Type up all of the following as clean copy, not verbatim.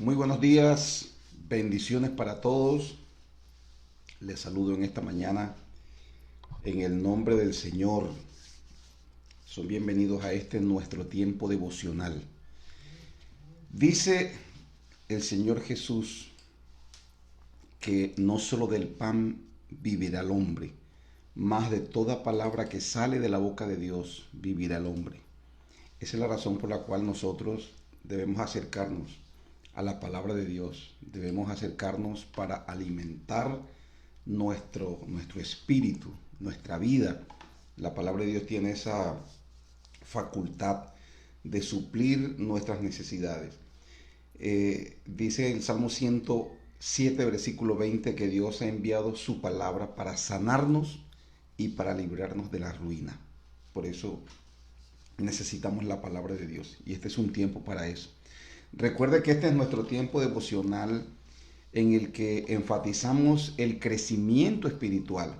Muy buenos días, bendiciones para todos. Les saludo en esta mañana en el nombre del Señor. Son bienvenidos a este nuestro tiempo devocional. Dice el Señor Jesús que no solo del pan vivirá el hombre, más de toda palabra que sale de la boca de Dios vivirá el hombre. Esa es la razón por la cual nosotros debemos acercarnos a la palabra de Dios. Debemos acercarnos para alimentar nuestro espíritu, nuestra vida. La palabra de Dios tiene esa facultad de suplir nuestras necesidades. Dice el Salmo 107, versículo 20, que Dios ha enviado su palabra para sanarnos y para librarnos de la ruina. Por eso necesitamos la palabra de Dios y este es un tiempo para eso. Recuerde que este es nuestro tiempo devocional en el que enfatizamos el crecimiento espiritual,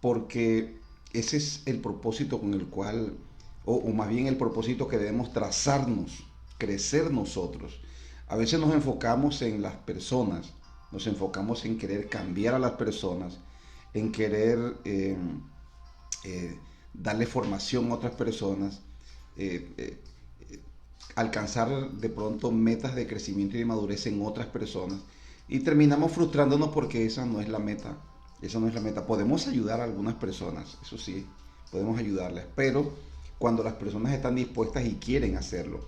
porque ese es el propósito con el cual, o más bien el propósito que debemos trazarnos, crecer nosotros. A veces nos enfocamos en las personas, nos enfocamos en querer cambiar a las personas, en querer darle formación a otras personas, alcanzar de pronto metas de crecimiento y de madurez en otras personas y terminamos frustrándonos porque esa no es la meta. Esa no es la meta. Podemos ayudar a algunas personas, eso sí, podemos ayudarles, pero cuando las personas están dispuestas y quieren hacerlo.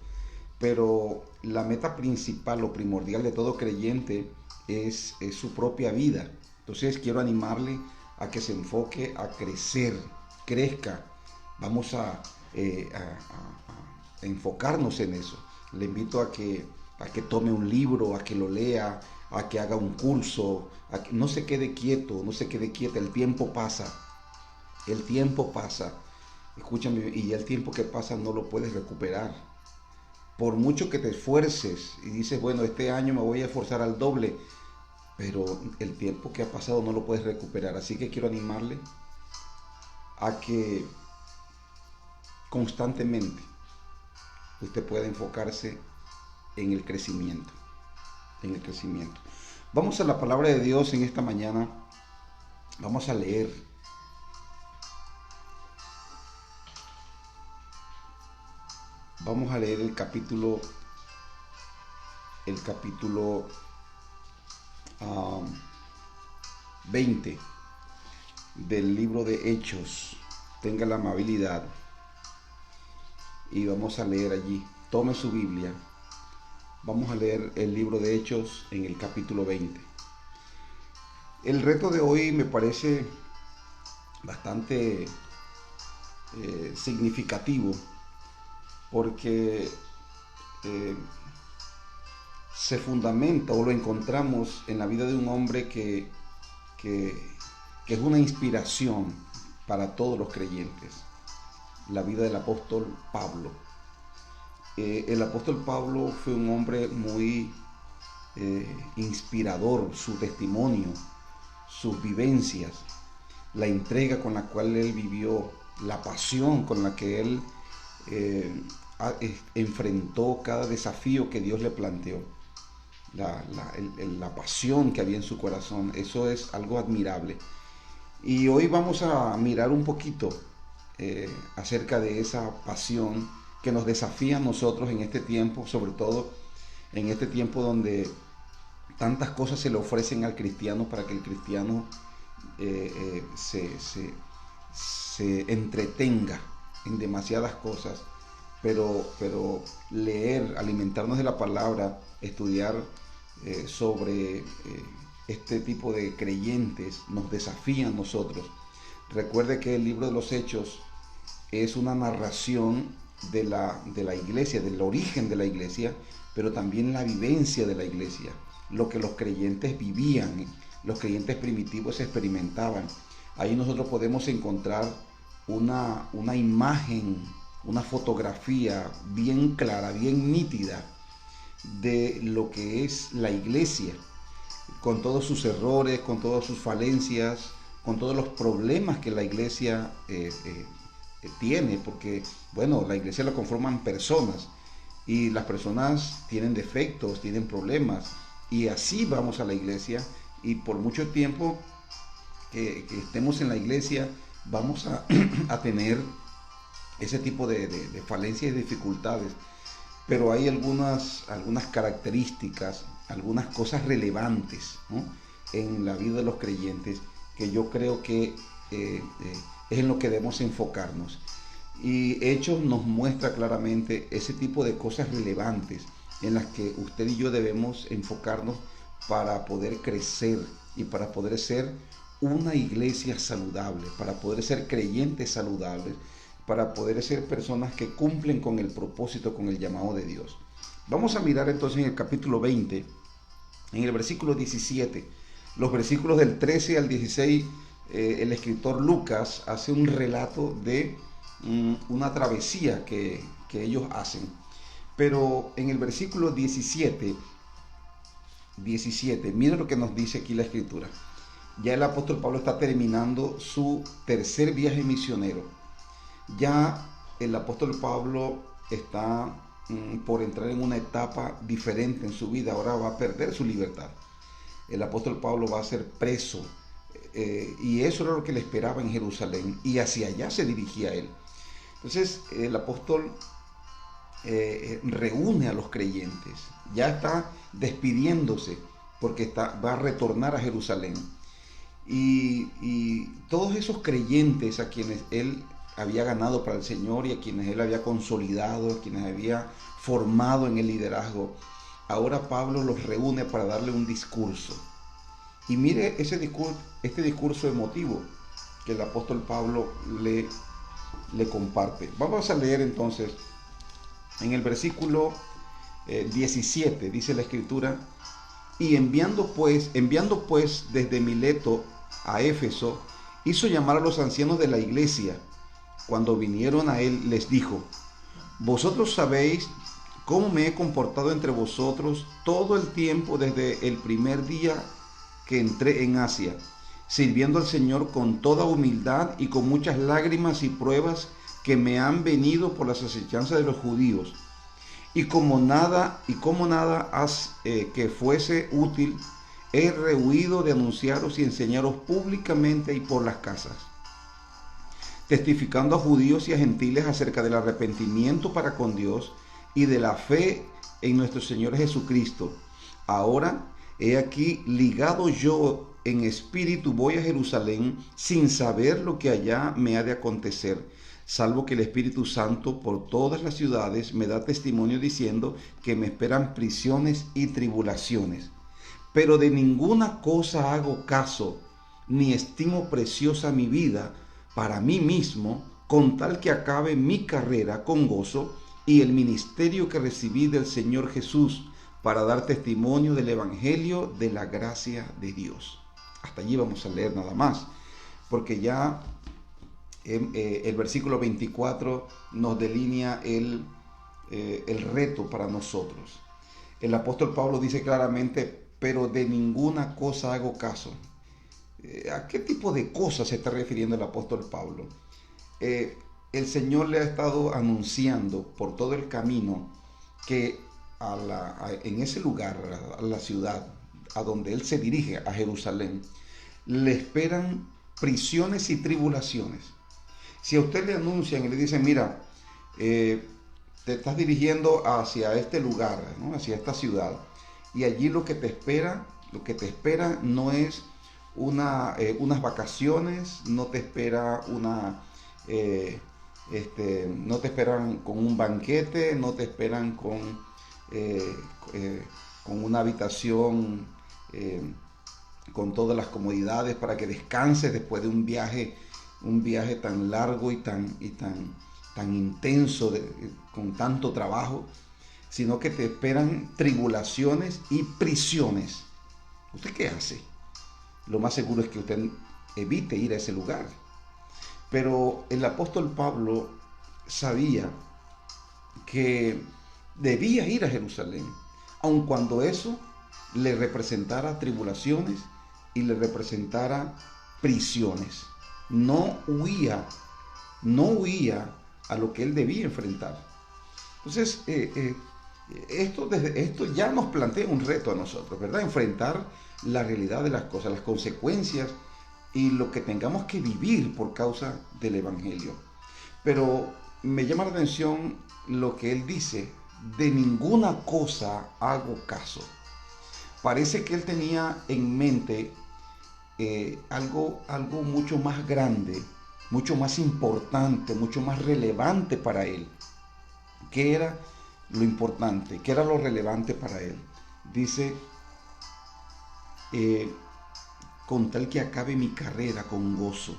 Pero la meta principal o primordial de todo creyente es su propia vida. Entonces quiero animarle a que se enfoque a crecer, crezca. Vamos a enfocarnos en eso. Le invito a que tome un libro, a que lo lea, a que haga un curso, a que no se quede quieto, no se quede quieta. El tiempo pasa, el tiempo pasa. Escúchame, y el tiempo que pasa no lo puedes recuperar. Por mucho que te esfuerces y dices, bueno, este año me voy a esforzar al doble, pero el tiempo que ha pasado no lo puedes recuperar. Así que quiero animarle a que constantemente usted pueda enfocarse en el crecimiento, en el crecimiento. Vamos a la palabra de Dios en esta mañana. Vamos a leer. Vamos a leer el capítulo 20 del libro de Hechos. Tenga la amabilidad y vamos a leer allí. Tome su Biblia. Vamos a leer el libro de Hechos en el capítulo 20. El reto de hoy me parece bastante significativo porque se fundamenta o lo encontramos en la vida de un hombre que es una inspiración para todos los creyentes. La vida del apóstol Pablo. El apóstol Pablo fue un hombre muy inspirador. Su testimonio, sus vivencias, la entrega con la cual él vivió, la pasión con la que él enfrentó cada desafío que Dios le planteó, la pasión que había en su corazón, eso es algo admirable. Y hoy vamos a mirar un poquito acerca de esa pasión que nos desafía a nosotros en este tiempo, sobre todo en este tiempo donde tantas cosas se le ofrecen al cristiano para que el cristiano se entretenga en demasiadas cosas, pero leer, alimentarnos de la palabra, estudiar sobre este tipo de creyentes nos desafía a nosotros. Recuerde que el libro de los Hechos es una narración de la iglesia, del origen de la iglesia, pero también la vivencia de la iglesia, lo que los creyentes vivían, los creyentes primitivos experimentaban. Ahí nosotros podemos encontrar una imagen, una fotografía bien clara, bien nítida de lo que es la iglesia, con todos sus errores, con todas sus falencias, con todos los problemas que la iglesia tiene, porque, bueno, la iglesia la conforman personas y las personas tienen defectos, tienen problemas, y así vamos a la iglesia, y por mucho tiempo que estemos en la iglesia vamos a, a tener ese tipo de falencias y dificultades, pero hay algunas características, algunas cosas relevantes, ¿no?, en la vida de los creyentes, que yo creo que es en lo que debemos enfocarnos. Y Hechos nos muestra claramente ese tipo de cosas relevantes en las que usted y yo debemos enfocarnos para poder crecer y para poder ser una iglesia saludable, para poder ser creyentes saludables, para poder ser personas que cumplen con el propósito, con el llamado de Dios. Vamos a mirar entonces en el capítulo 20, en el versículo 17, los versículos del 13 al 16, el escritor Lucas hace un relato de una travesía que ellos hacen. Pero en el versículo 17, mira lo que nos dice aquí la escritura. Ya el apóstol Pablo está terminando su tercer viaje misionero. Ya el apóstol Pablo está por entrar en una etapa diferente en su vida. Ahora va a perder su libertad. El apóstol Pablo va a ser preso. Y eso era lo que le esperaba en Jerusalén. Y hacia allá se dirigía él. Entonces el apóstol reúne a los creyentes. Ya está despidiéndose porque va a retornar a Jerusalén. Y todos esos creyentes a quienes él había ganado para el Señor y a quienes él había consolidado, a quienes había formado en el liderazgo, ahora Pablo los reúne para darle un discurso. Y mire este discurso emotivo que el apóstol Pablo le comparte. Vamos a leer entonces en el versículo 17, dice la escritura: y enviando pues desde Mileto a Éfeso, hizo llamar a los ancianos de la iglesia. Cuando vinieron a él, les dijo: vosotros sabéis cómo me he comportado entre vosotros todo el tiempo desde el primer día que entré en Asia, sirviendo al Señor con toda humildad y con muchas lágrimas y pruebas que me han venido por las asechanzas de los judíos. Y como nada que fuese útil, he rehuido de anunciaros y enseñaros públicamente y por las casas, testificando a judíos y a gentiles acerca del arrepentimiento para con Dios y de la fe en nuestro Señor Jesucristo. Ahora, he aquí, ligado yo en espíritu, voy a Jerusalén sin saber lo que allá me ha de acontecer, salvo que el Espíritu Santo por todas las ciudades me da testimonio diciendo que me esperan prisiones y tribulaciones. Pero de ninguna cosa hago caso, ni estimo preciosa mi vida para mí mismo, con tal que acabe mi carrera con gozo y el ministerio que recibí del Señor Jesús, para dar testimonio del Evangelio de la gracia de Dios. Hasta allí vamos a leer nada más, porque ya el versículo 24 nos delinea el reto para nosotros. El apóstol Pablo dice claramente: pero de ninguna cosa hago caso. ¿A qué tipo de cosas se está refiriendo el apóstol Pablo? El Señor le ha estado anunciando por todo el camino que en ese lugar, a la ciudad a donde él se dirige, a Jerusalén, le esperan prisiones y tribulaciones. Si a usted le anuncian y le dicen: mira, te estás dirigiendo hacia este lugar, ¿no?, hacia esta ciudad, y allí lo que te espera no es unas vacaciones, no te espera no te esperan con un banquete, no te esperan con una habitación con todas las comodidades para que descanses después de un viaje tan largo y tan intenso, con tanto trabajo, sino que te esperan tribulaciones y prisiones. ¿Usted qué hace? Lo más seguro es que usted evite ir a ese lugar. Pero el apóstol Pablo sabía que debía ir a Jerusalén, aun cuando eso le representara tribulaciones y le representara prisiones. No huía a lo que él debía enfrentar. Entonces, Esto ya nos plantea un reto a nosotros, ¿verdad? Enfrentar la realidad de las cosas, las consecuencias y lo que tengamos que vivir por causa del Evangelio. Pero me llama la atención lo que él dice: de ninguna cosa hago caso. Parece que él tenía en mente algo mucho más grande, mucho más importante, mucho más relevante para él. ¿Qué era lo importante? ¿Qué era lo relevante para él? Dice, eh, con tal que acabe mi carrera con gozo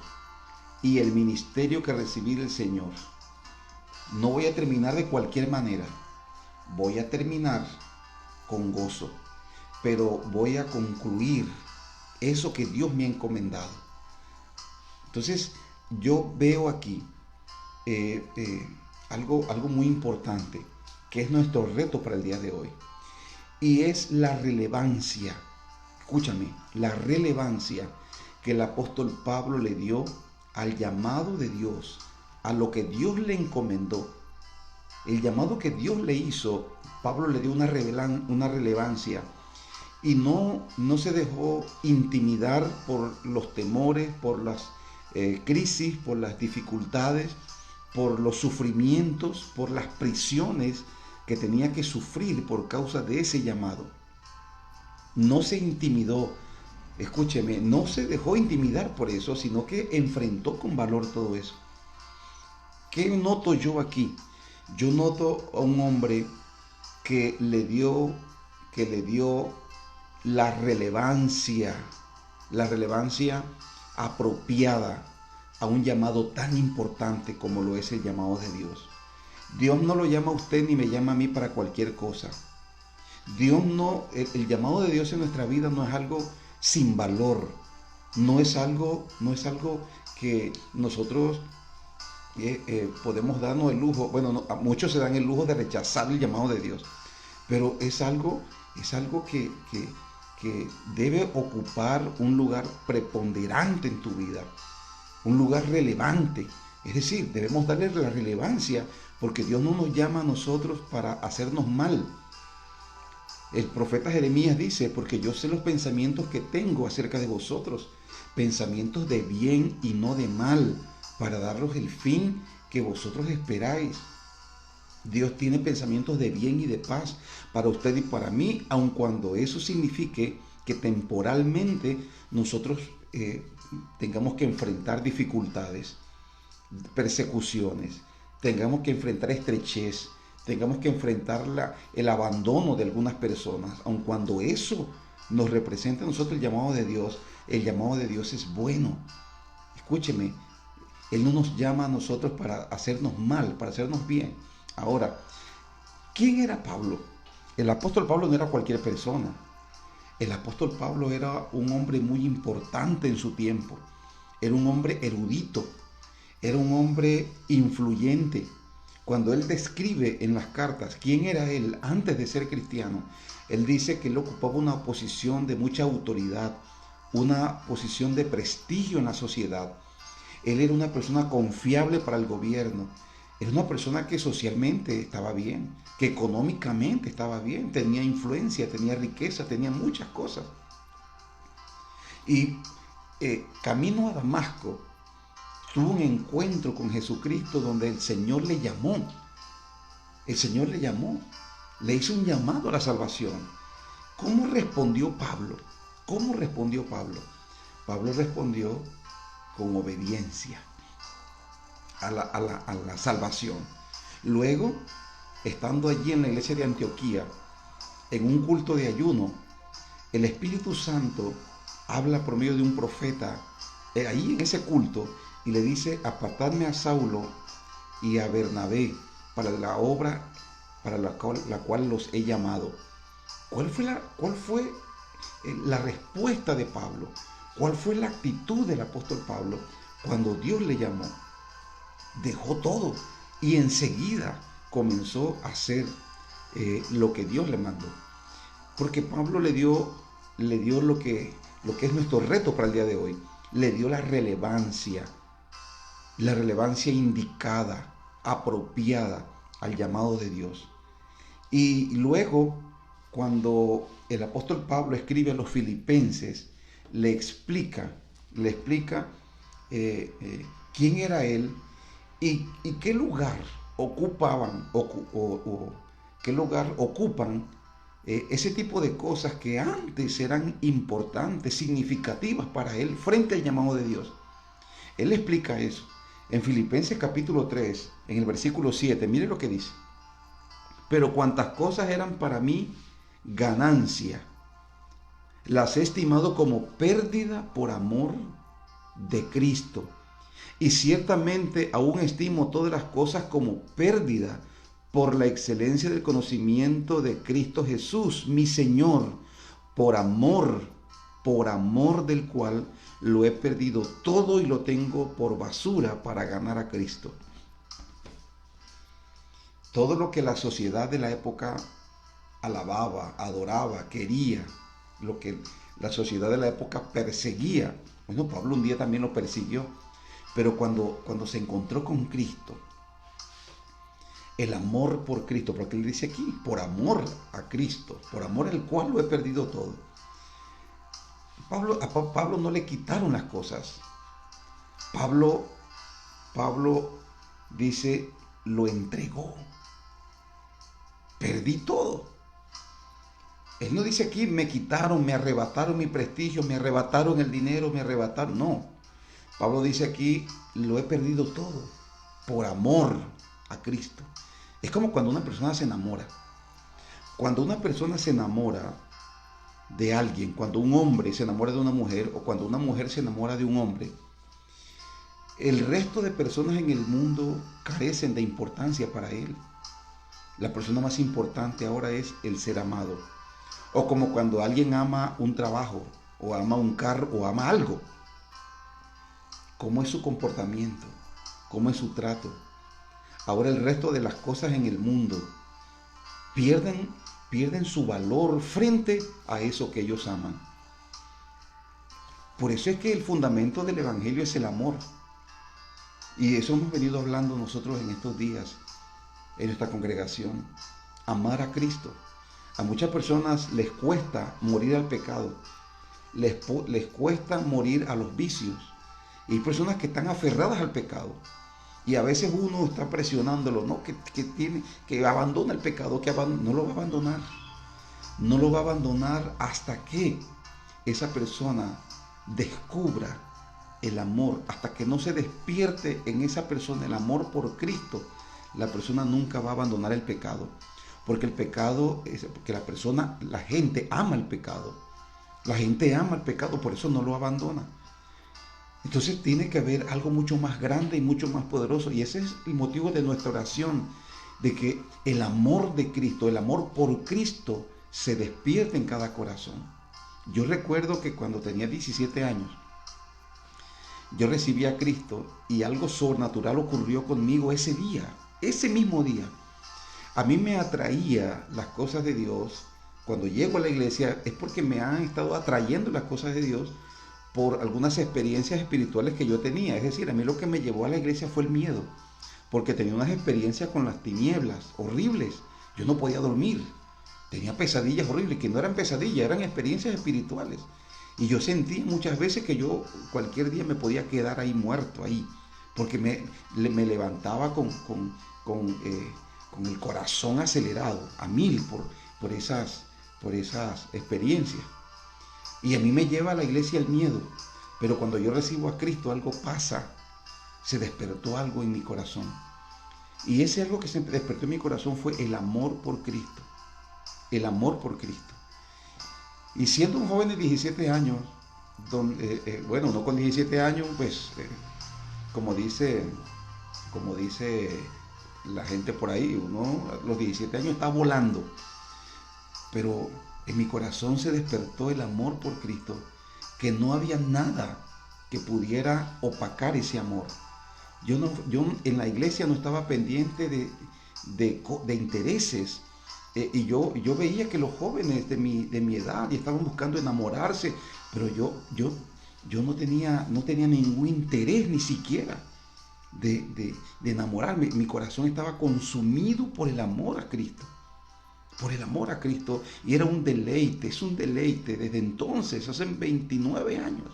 y el ministerio que recibí del Señor. No voy a terminar de cualquier manera, voy a terminar con gozo, pero voy a concluir eso que Dios me ha encomendado. Entonces, yo veo aquí algo muy importante, que es nuestro reto para el día de hoy, y es la relevancia, escúchame, la relevancia que el apóstol Pablo le dio al llamado de Dios, a lo que Dios le encomendó. El llamado que Dios le hizo, Pablo le dio una relevancia y no se dejó intimidar por los temores, por las crisis, por las dificultades, por los sufrimientos, por las prisiones que tenía que sufrir por causa de ese llamado. No se intimidó, escúcheme, no se dejó intimidar por eso, sino que enfrentó con valor todo eso. ¿Qué noto yo aquí? Yo noto a un hombre que le dio la relevancia apropiada a un llamado tan importante como lo es el llamado de Dios. Dios no lo llama a usted ni me llama a mí para cualquier cosa. Dios no, el llamado de Dios en nuestra vida no es algo sin valor, no es algo que nosotros podemos darnos el lujo. Bueno, no, muchos se dan el lujo de rechazar el llamado de Dios, pero es algo que debe ocupar un lugar preponderante en tu vida, un lugar relevante. Es decir, debemos darle la relevancia, porque Dios no nos llama a nosotros para hacernos mal. El profeta Jeremías dice: porque yo sé los pensamientos que tengo acerca de vosotros, pensamientos de bien y no de mal, para daros el fin que vosotros esperáis. Dios tiene pensamientos de bien y de paz para usted y para mí, aun cuando eso signifique que temporalmente nosotros tengamos que enfrentar dificultades, persecuciones, tengamos que enfrentar estrechez, tengamos que enfrentar el abandono de algunas personas, aun cuando eso nos representa a nosotros el llamado de Dios es bueno. Escúcheme, Él no nos llama a nosotros para hacernos mal, para hacernos bien. Ahora, ¿quién era Pablo? El apóstol Pablo no era cualquier persona. El apóstol Pablo era un hombre muy importante en su tiempo. Era un hombre erudito. Era un hombre influyente. Cuando él describe en las cartas quién era él antes de ser cristiano, él dice que él ocupaba una posición de mucha autoridad, una posición de prestigio en la sociedad. Él era una persona confiable para el gobierno. Era una persona que socialmente estaba bien, que económicamente estaba bien, tenía influencia, tenía riqueza, tenía muchas cosas. Y camino a Damasco, tuvo un encuentro con Jesucristo donde el Señor le llamó. El Señor le llamó, le hizo un llamado a la salvación. ¿Cómo respondió Pablo? ¿Cómo respondió Pablo? Pablo respondió con obediencia a la salvación. Luego, estando allí en la iglesia de Antioquía, en un culto de ayuno, el Espíritu Santo habla por medio de un profeta ahí en ese culto y le dice: apartadme a Saulo y a Bernabé para la obra para la cual los he llamado. ¿Cuál fue la respuesta de Pablo? ¿Cuál fue la actitud del apóstol Pablo cuando Dios le llamó? Dejó todo y enseguida comenzó a hacer lo que Dios le mandó. Porque Pablo le dio lo que es nuestro reto para el día de hoy. Le dio la relevancia indicada, apropiada al llamado de Dios. Y luego, cuando el apóstol Pablo escribe a los filipenses, le explica, le explica quién era él y qué lugar ocupaban o qué lugar ocupan ese tipo de cosas que antes eran importantes, significativas para él frente al llamado de Dios. Él explica eso en Filipenses capítulo 3, en el versículo 7. Mire lo que dice. Pero cuantas cosas eran para mí ganancia, las he estimado como pérdida por amor de Cristo. Y ciertamente aún estimo todas las cosas como pérdida por la excelencia del conocimiento de Cristo Jesús, mi Señor, por amor del cual lo he perdido todo y lo tengo por basura para ganar a Cristo. Todo lo que la sociedad de la época alababa, adoraba, quería, lo que la sociedad de la época perseguía. Bueno, Pablo un día también lo persiguió, pero cuando se encontró con Cristo, el amor por Cristo, porque él dice aquí, por amor a Cristo, por amor al cual lo he perdido todo. A Pablo no le quitaron las cosas. Pablo dice, lo entregó. Perdí todo. Él no dice aquí, me quitaron, me arrebataron mi prestigio, me arrebataron el dinero, me arrebataron. No. Pablo dice aquí, lo he perdido todo por amor a Cristo. Es como cuando una persona se enamora. Cuando una persona se enamora de alguien, cuando un hombre se enamora de una mujer o cuando una mujer se enamora de un hombre, el resto de personas en el mundo carecen de importancia para él. La persona más importante ahora es el ser amado. O como cuando alguien ama un trabajo, o ama un carro, o ama algo. ¿Cómo es su comportamiento? ¿Cómo es su trato? Ahora el resto de las cosas en el mundo pierden su valor frente a eso que ellos aman. Por eso es que el fundamento del Evangelio es el amor. Y eso hemos venido hablando nosotros en estos días, en nuestra congregación. Amar a Cristo. A muchas personas les cuesta morir al pecado. Les cuesta morir a los vicios. Y hay personas que están aferradas al pecado. Y a veces uno está presionándolo, ¿no? Que abandona el pecado, no lo va a abandonar. No lo va a abandonar hasta que esa persona descubra el amor, hasta que no se despierte en esa persona el amor por Cristo. La persona nunca va a abandonar el pecado. Porque el pecado, porque la gente ama el pecado. La gente ama el pecado, por eso no lo abandona. Entonces tiene que haber algo mucho más grande y mucho más poderoso. Y ese es el motivo de nuestra oración, de que el amor de Cristo, el amor por Cristo, se despierte en cada corazón. Yo recuerdo que cuando tenía 17 años, yo recibí a Cristo y algo sobrenatural ocurrió conmigo ese día, ese mismo día. A mí me atraía las cosas de Dios. Cuando llego a la iglesia es porque me han estado atrayendo las cosas de Dios por algunas experiencias espirituales que yo tenía. Es decir, a mí lo que me llevó a la iglesia fue el miedo, porque tenía unas experiencias con las tinieblas horribles. Yo no podía dormir, tenía pesadillas horribles, que no eran pesadillas, eran experiencias espirituales. Y yo sentí muchas veces que yo cualquier día me podía quedar ahí muerto, ahí, porque me levantaba con el corazón acelerado, a mil, por esas experiencias. Y a mí me lleva a la iglesia el miedo, pero cuando yo recibo a Cristo algo pasa, se despertó algo en mi corazón. Y ese algo que se despertó en mi corazón fue el amor por Cristo, el amor por Cristo. Y siendo un joven de 17 años, bueno, no con 17 años, pues, como dice la gente por ahí, uno a los 17 años está volando. Pero en mi corazón se despertó el amor por Cristo, que no había nada que pudiera opacar ese amor. Yo en la iglesia no estaba pendiente de intereses. Y yo veía que los jóvenes de mi edad estaban buscando enamorarse, pero yo no tenía ningún interés ni siquiera de enamorarme. Mi corazón estaba consumido por el amor a Cristo. por el amor a Cristo. Y era un deleite, es un deleite desde entonces, hace 29 años.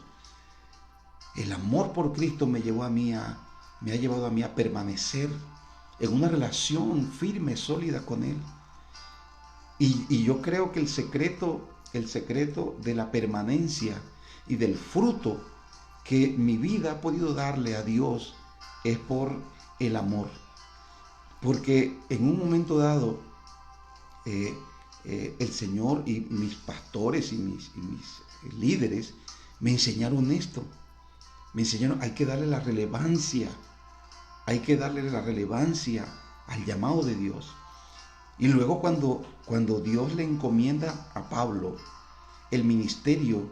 El amor por Cristo me ha llevado a mí a permanecer en una relación firme, sólida con Él. Y yo creo que el secreto de la permanencia y del fruto que mi vida ha podido darle a Dios es por el amor. Porque en un momento dado, el Señor y mis pastores y mis líderes me enseñaron esto. Me enseñaron, hay que darle la relevancia al llamado de Dios. Y luego cuando Dios le encomienda a Pablo el ministerio,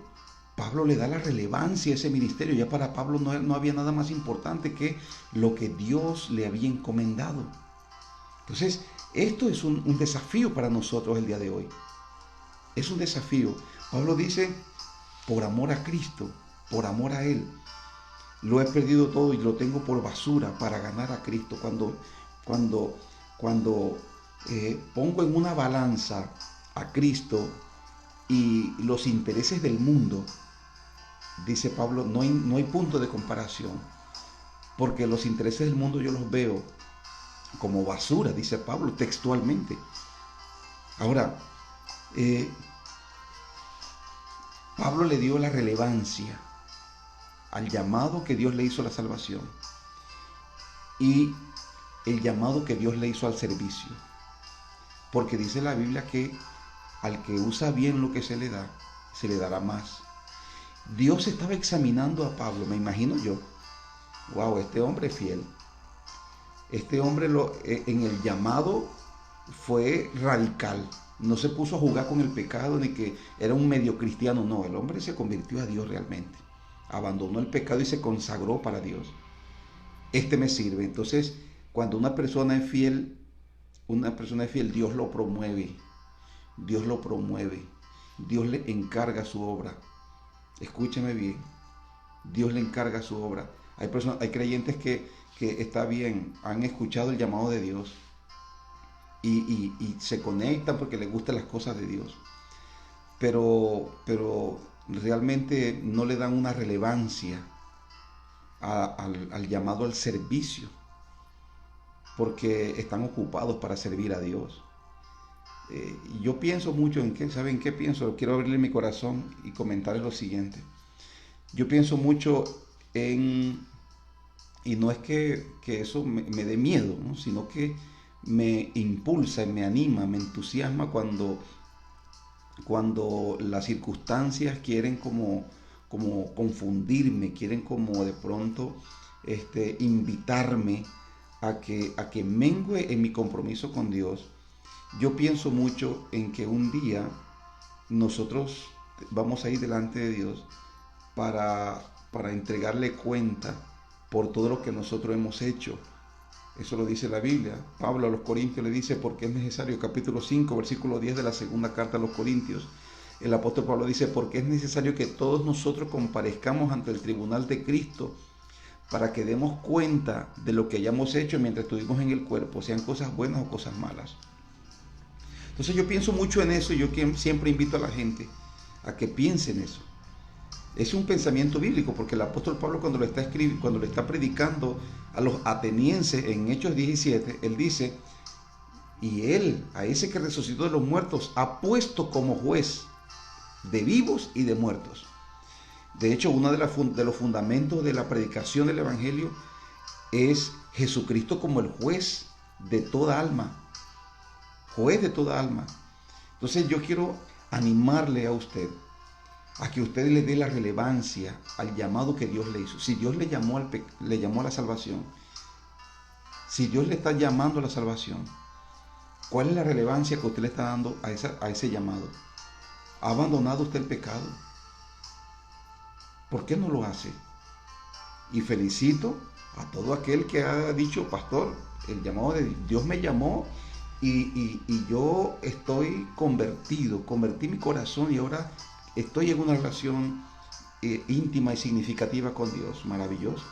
Pablo le da la relevancia a ese ministerio. Ya para Pablo no había nada más importante que lo que Dios le había encomendado. Entonces, esto es un desafío para nosotros el día de hoy. Es un desafío. Pablo dice, por amor a Cristo, por amor a Él, lo he perdido todo y lo tengo por basura para ganar a Cristo. Cuando pongo en una balanza a Cristo y los intereses del mundo, dice Pablo, no hay punto de comparación, porque los intereses del mundo yo los veo como basura, dice Pablo textualmente. Ahora, Pablo le dio la relevancia al llamado que Dios le hizo a la salvación y el llamado que Dios le hizo al servicio. Porque dice la Biblia que al que usa bien lo que se le da, se le dará más. Dios estaba examinando a Pablo, me imagino yo. Wow, este hombre es fiel. Este hombre en el llamado fue radical. No se puso a jugar con el pecado ni que era un medio cristiano. No, el hombre se convirtió a Dios realmente. Abandonó el pecado y se consagró para Dios. Este me sirve. Entonces, cuando una persona es fiel, Dios lo promueve. Dios lo promueve. Dios le encarga su obra. Escúcheme bien. Dios le encarga su obra. Hay creyentes que está bien, han escuchado el llamado de Dios y se conectan porque les gustan las cosas de Dios. Pero realmente no le dan una relevancia al llamado al servicio, porque están ocupados para servir a Dios. Yo pienso mucho ¿saben qué pienso? Quiero abrirle mi corazón y comentarles lo siguiente. Yo pienso mucho y no es que eso me dé miedo, ¿no? Sino que me impulsa, me anima, me entusiasma cuando las circunstancias quieren como confundirme, quieren como de pronto invitarme a que mengue en mi compromiso con Dios. Yo pienso mucho en que un día nosotros vamos a ir delante de Dios para entregarle cuenta por todo lo que nosotros hemos hecho. Eso lo dice la Biblia. Pablo a los Corintios le dice, porque es necesario, capítulo 5, versículo 10 de la segunda carta a los Corintios. El apóstol Pablo dice, porque es necesario que todos nosotros comparezcamos ante el tribunal de Cristo para que demos cuenta de lo que hayamos hecho mientras estuvimos en el cuerpo, sean cosas buenas o cosas malas. Entonces yo pienso mucho en eso y yo siempre invito a la gente a que piense en eso. Es un pensamiento bíblico, porque el apóstol Pablo cuando lo está predicando a los atenienses en Hechos 17, él dice, y él, a ese que resucitó de los muertos, ha puesto como juez de vivos y de muertos. De hecho, uno de los fundamentos de la predicación del Evangelio es Jesucristo como el juez de toda alma. Juez de toda alma. Entonces yo quiero animarle a usted a que usted le dé la relevancia al llamado que Dios le hizo. Si Dios le llamó a la salvación, si Dios le está llamando a la salvación, ¿cuál es la relevancia que usted le está dando a ese llamado? ¿Ha abandonado usted el pecado? ¿Por qué no lo hace? Y felicito a todo aquel que ha dicho, pastor, el llamado de Dios me llamó y yo estoy convertí mi corazón y ahora estoy en una relación íntima y significativa con Dios. Maravilloso.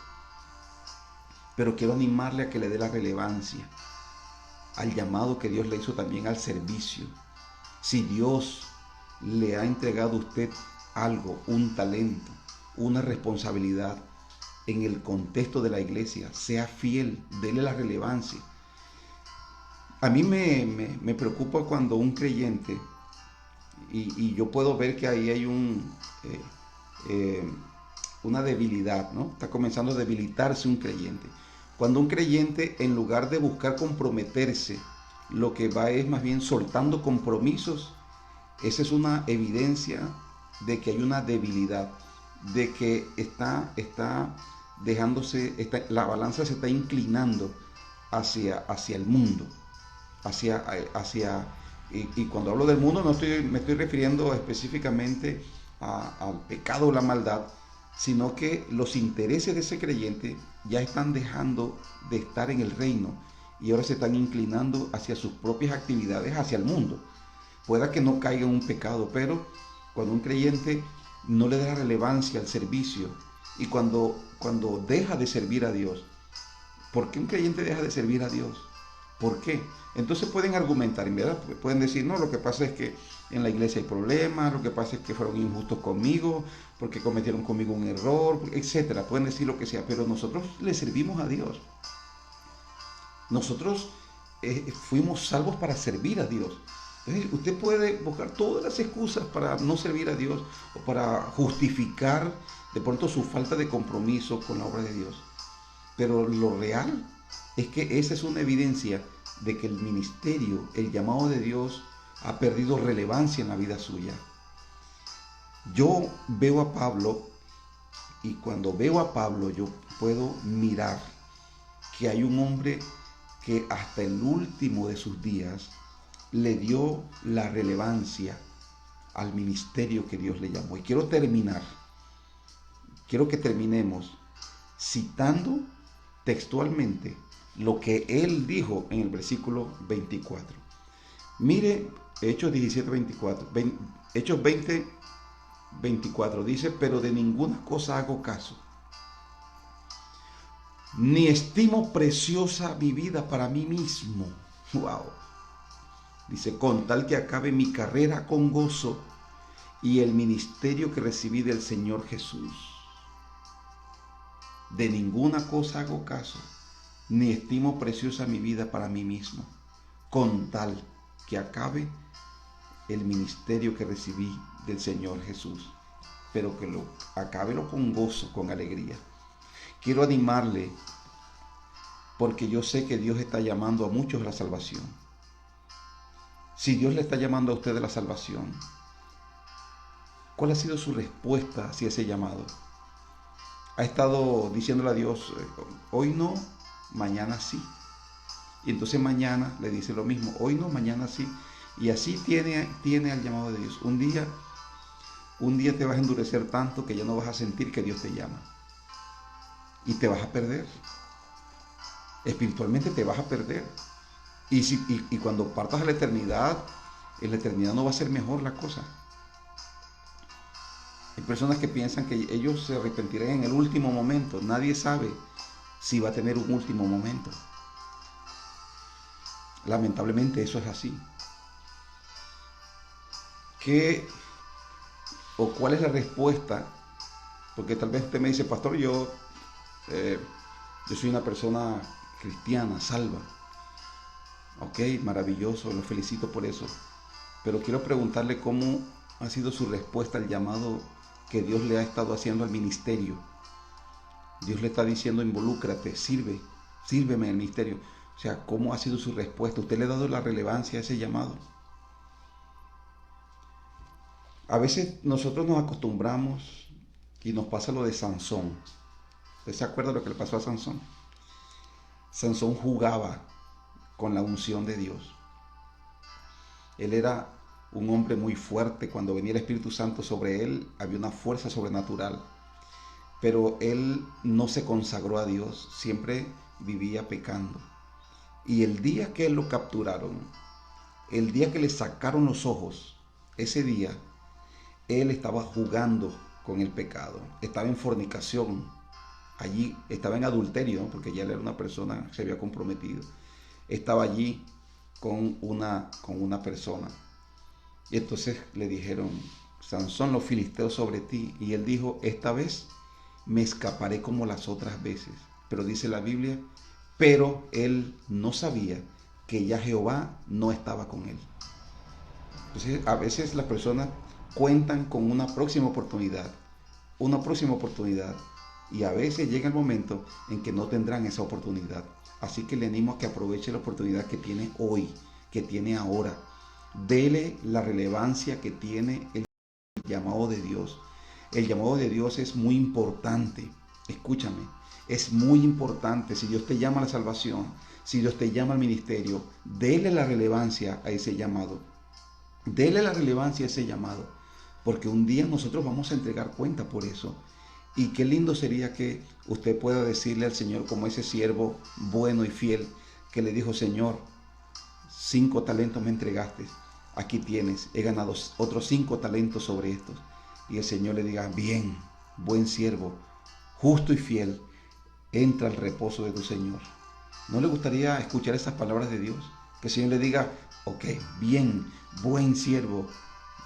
Pero quiero animarle a que le dé la relevancia al llamado que Dios le hizo también al servicio. Si Dios le ha entregado a usted algo, un talento, una responsabilidad en el contexto de la iglesia, sea fiel, dele la relevancia. A mí me preocupa cuando un creyente, y yo puedo ver que ahí hay una debilidad, ¿no? Está comenzando a debilitarse un creyente. Cuando un creyente, en lugar de buscar comprometerse, lo que va es más bien soltando compromisos, esa es una evidencia de que hay una debilidad, de que está dejándose, la balanza se está inclinando hacia el mundo, hacia y cuando hablo del mundo no me estoy refiriendo específicamente al pecado o la maldad, sino que los intereses de ese creyente ya están dejando de estar en el reino y ahora se están inclinando hacia sus propias actividades, hacia el mundo. Pueda que no caiga en un pecado, pero cuando un creyente no le da relevancia al servicio y cuando deja de servir a Dios, ¿por qué un creyente deja de servir a Dios? ¿Por qué? Entonces pueden argumentar, ¿verdad? Pueden decir, no, lo que pasa es que en la iglesia hay problemas, lo que pasa es que fueron injustos conmigo, porque cometieron conmigo un error, etcétera. Pueden decir lo que sea, pero nosotros le servimos a Dios. Nosotros fuimos salvos para servir a Dios. Entonces, usted puede buscar todas las excusas para no servir a Dios o para justificar de pronto su falta de compromiso con la obra de Dios. Pero lo real es que esa es una evidencia de que el ministerio, el llamado de Dios, ha perdido relevancia en la vida suya. Yo veo a Pablo y cuando veo a Pablo yo puedo mirar que hay un hombre que hasta el último de sus días le dio la relevancia al ministerio que Dios le llamó. Y quiero que terminemos citando textualmente lo que él dijo en el versículo 24. Mire Hechos 17:24. Hechos 20:24 dice, pero de ninguna cosa hago caso, ni estimo preciosa mi vida para mí mismo. Wow. Dice, con tal que acabe mi carrera con gozo y el ministerio que recibí del Señor Jesús. De ninguna cosa hago caso, ni estimo preciosa mi vida para mí mismo, con tal que acabe el ministerio que recibí del Señor Jesús, pero que lo acábelo con gozo, con alegría. Quiero animarle, porque yo sé que Dios está llamando a muchos a la salvación. Si Dios le está llamando a usted a la salvación, ¿cuál ha sido su respuesta hacia ese llamado? Ha estado diciéndole a Dios, hoy no, mañana sí. Y entonces mañana le dice lo mismo, hoy no, mañana sí. Y así tiene al llamado de Dios. Un día te vas a endurecer tanto que ya no vas a sentir que Dios te llama. Y te vas a perder. Espiritualmente te vas a perder. Y cuando partas a la eternidad, en la eternidad no va a ser mejor la cosa. Hay personas que piensan que ellos se arrepentirán en el último momento. Nadie sabe si va a tener un último momento. Lamentablemente eso es así. ¿Qué o cuál es la respuesta? Porque tal vez usted me dice, pastor, yo soy una persona cristiana, salva. Ok, maravilloso, lo felicito por eso. Pero quiero preguntarle cómo ha sido su respuesta al llamado que Dios le ha estado haciendo al ministerio. Dios le está diciendo, involúcrate, sírveme en el ministerio. O sea, ¿cómo ha sido su respuesta? ¿Usted le ha dado la relevancia a ese llamado? A veces nosotros nos acostumbramos y nos pasa lo de Sansón. ¿Usted se acuerda de lo que le pasó a Sansón? Sansón jugaba con la unción de Dios. Él era un hombre muy fuerte. Cuando venía el Espíritu Santo sobre él, había una fuerza sobrenatural. Pero él no se consagró a Dios, siempre vivía pecando. Y el día que él lo capturaron, el día que le sacaron los ojos, ese día, él estaba jugando con el pecado, estaba en fornicación, allí estaba en adulterio, ¿no? Porque ya él era una persona que se había comprometido, estaba allí con una persona. Y entonces le dijeron, Sansón, los filisteos sobre ti. Y él dijo, esta vez me escaparé como las otras veces. Pero dice la Biblia, pero él no sabía que ya Jehová no estaba con él. Entonces, a veces las personas cuentan con una próxima oportunidad, y a veces llega el momento en que no tendrán esa oportunidad. Así que le animo a que aproveche la oportunidad que tiene hoy, que tiene ahora. Dele la relevancia que tiene el llamado de Dios. El llamado de Dios es muy importante. Escúchame, es muy importante. Si Dios te llama a la salvación, si Dios te llama al ministerio, dele la relevancia a ese llamado. Dele la relevancia a ese llamado, porque un día nosotros vamos a entregar cuenta por eso. Y qué lindo sería que usted pueda decirle al Señor, como ese siervo bueno y fiel que le dijo, Señor, 5 talentos me entregaste, aquí tienes, he ganado otros 5 talentos sobre estos. Y el Señor le diga, bien, buen siervo, justo y fiel, entra al reposo de tu Señor. ¿No le gustaría escuchar esas palabras de Dios? Que el Señor le diga, ok, bien, buen siervo,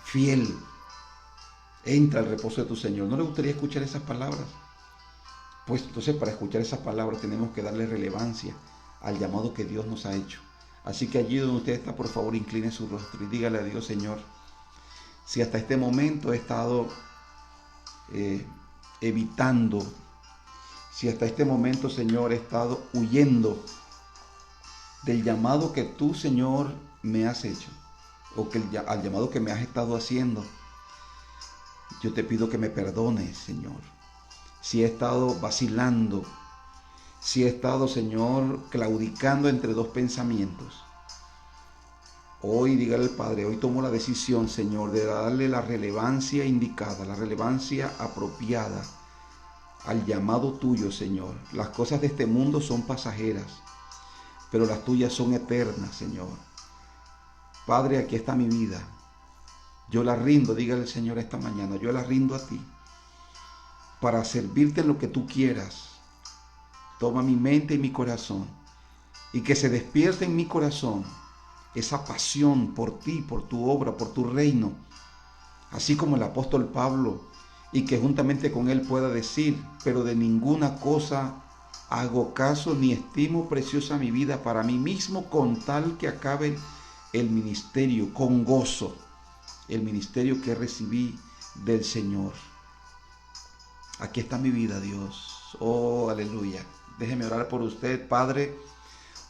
fiel, entra al reposo de tu Señor. ¿No le gustaría escuchar esas palabras? Pues entonces, para escuchar esas palabras tenemos que darle relevancia al llamado que Dios nos ha hecho. Así que allí donde usted está, por favor, incline su rostro y dígale a Dios, Señor, si hasta este momento he estado evitando, si hasta este momento, Señor, he estado huyendo del llamado que tú, Señor, me has hecho, o que al llamado que me has estado haciendo, yo te pido que me perdones, Señor. Si he estado vacilando, si he estado, Señor, claudicando entre dos pensamientos, hoy dígale al Padre, hoy tomo la decisión, Señor, de darle la relevancia indicada, la relevancia apropiada al llamado tuyo, Señor. Las cosas de este mundo son pasajeras, pero las tuyas son eternas, Señor. Padre, aquí está mi vida. Yo la rindo, dígale al Señor esta mañana, yo la rindo a ti para servirte en lo que tú quieras. Toma mi mente y mi corazón y que se despierte en mi corazón esa pasión por ti, por tu obra, por tu reino, así como el apóstol Pablo, y que juntamente con él pueda decir, pero de ninguna cosa hago caso ni estimo preciosa mi vida para mí mismo, con tal que acabe el ministerio con gozo, el ministerio que recibí del Señor. Aquí está mi vida, Dios. Oh, aleluya. Déjeme orar por usted, Padre.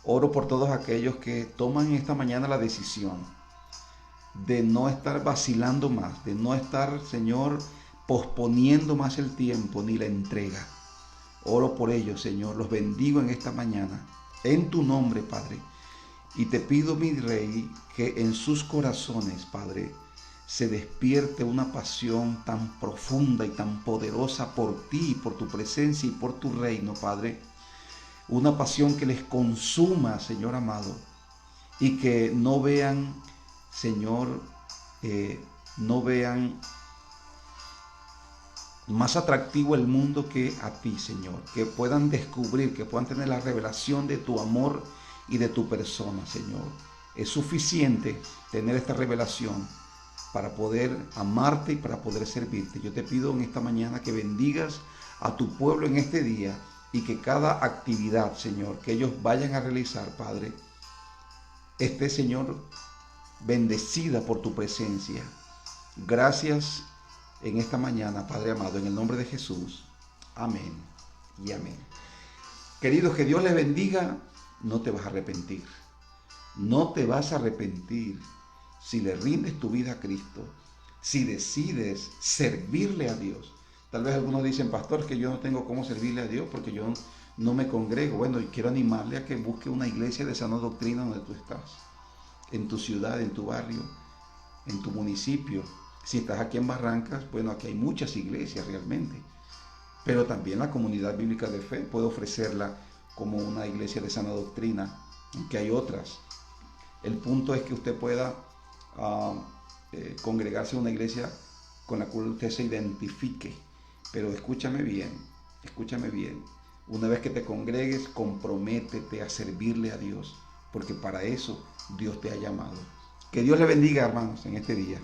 Oro por todos aquellos que toman esta mañana la decisión de no estar vacilando más, de no estar, Señor, posponiendo más el tiempo ni la entrega. Oro por ellos, Señor. Los bendigo en esta mañana. En tu nombre, Padre. Y te pido, mi Rey, que en sus corazones, Padre, se despierte una pasión tan profunda y tan poderosa por ti, por tu presencia y por tu reino, Padre. Una pasión que les consuma, Señor amado, y que no vean, Señor, no vean más atractivo el mundo que a ti, Señor. Que puedan descubrir, que puedan tener la revelación de tu amor y de tu persona, Señor. Es suficiente tener esta revelación para poder amarte y para poder servirte. Yo te pido en esta mañana que bendigas a tu pueblo en este día y que cada actividad, Señor, que ellos vayan a realizar, Padre, esté, Señor, bendecida por tu presencia. Gracias en esta mañana, Padre amado, en el nombre de Jesús. Amén y amén. Queridos, que Dios les bendiga. No te vas a arrepentir. No te vas a arrepentir si le rindes tu vida a Cristo, si decides servirle a Dios. Tal vez algunos dicen, pastor, que yo no tengo cómo servirle a Dios porque yo no me congrego. Bueno, y quiero animarle a que busque una iglesia de sana doctrina donde tú estás, en tu ciudad, en tu barrio, en tu municipio. Si estás aquí en Barrancas, bueno, aquí hay muchas iglesias realmente, pero también la Comunidad Bíblica de Fe puede ofrecerla como una iglesia de sana doctrina, aunque hay otras. El punto es que usted pueda congregarse en una iglesia con la cual usted se identifique. Pero escúchame bien, escúchame bien. Una vez que te congregues, comprométete a servirle a Dios, porque para eso Dios te ha llamado. Que Dios le bendiga, hermanos, en este día.